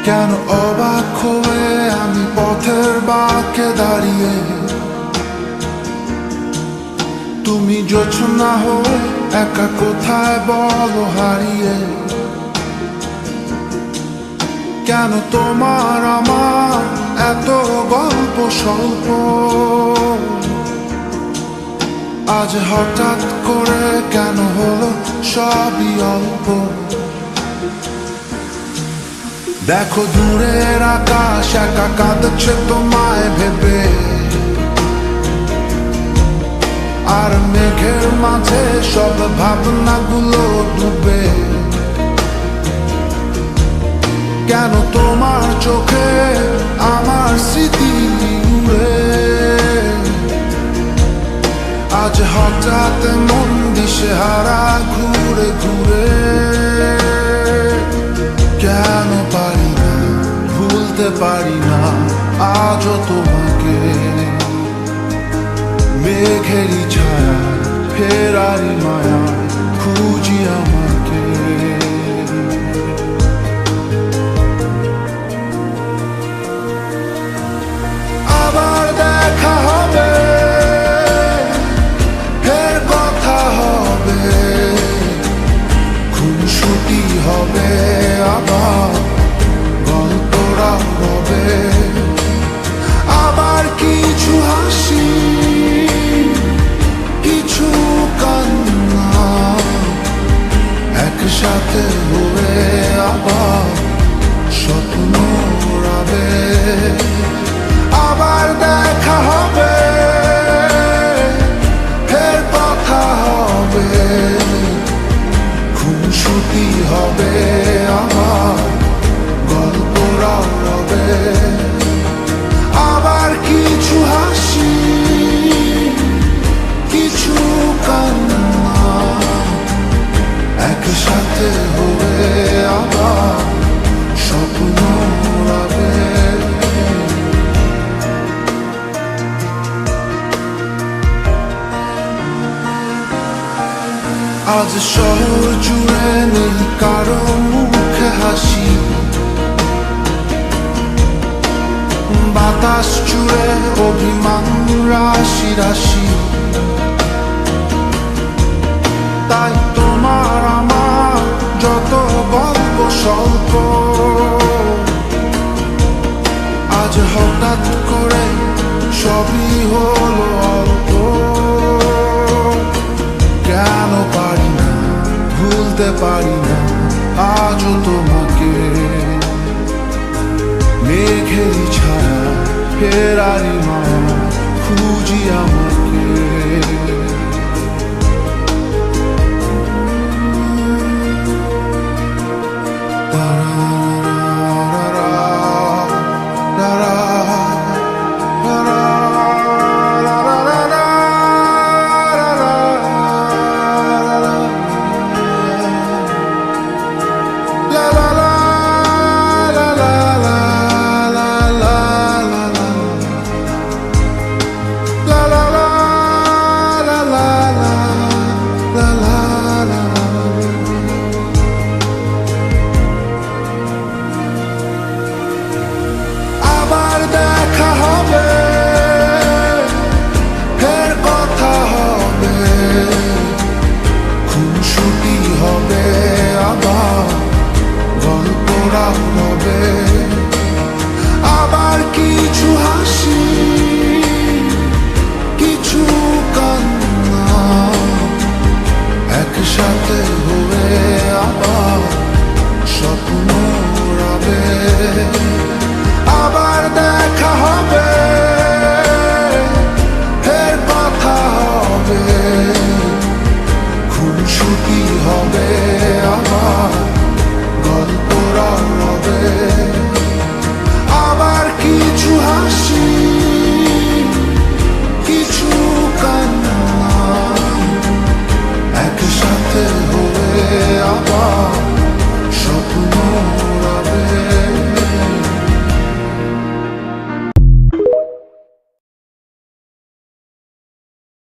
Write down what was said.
কেন অবাক হয়ে আমি পথের বাঁকে দাঁড়িয়ে, তুমি জোছনা হয়ে একা কোথায় বলো হারিয়ে। কেন তোমার আমার এত গল্প স্বল্প, আজ হঠাৎ করে কেন হলো সবই অল্প। দেখো দূরের আকাশ একা কাঁদছে তোমায় ভেবে, আর মেঘের মাঝে সব ভাবনাগুলো ডুবে। কেন তোমার চোখে আমার স্মৃতি উড়ে, আজ হঠাৎ মন দিশেহারা ঘুরে ঘুরে। কেন পারি না ভুলতে পারি না আজও তোমাকে, মেঘেরই ছায়া ফেরারি মায়া খুঁজি আমাকে। আবার দেখা হবে, ফের কথা হবে, খুনসুটি হবে, আবার গল্পরা হবে। আবার কিছু হাসি, কিছু কান্না, একসাথে হয়ে আবার স্বপ্ন উড়াবে। আবার দেখা হবে, ফের কথা হবে, খুনসুটি হবে, আবার গল্পরা হবে। আবার কিছু হাসি, কিছু কান্না, একসাথে হয়ে আবার স্বপ্ন উড়াবে। আজ শহর জুড়ে নেই কারো মুখে হাসি, বাতাস জুড়ে অভিমান রাশি রাশি। তাই তোমার আমার যত গল্প স্বল্প, আজ হঠাৎ করে সবই হলো অল্প। কেন পারি না ভুলতে পারি না আজও তোমাকে, মেঘেরই ছায়া ফেরারি মায়া খুঁজি আমাকে। আবার দেখা হবে, ফের কথা হবে, খুনসুটি হবে, আবার গল্পরা হবে। আবার কিছু হাসি, কিছু কান্না, একসাথে হয়ে আবার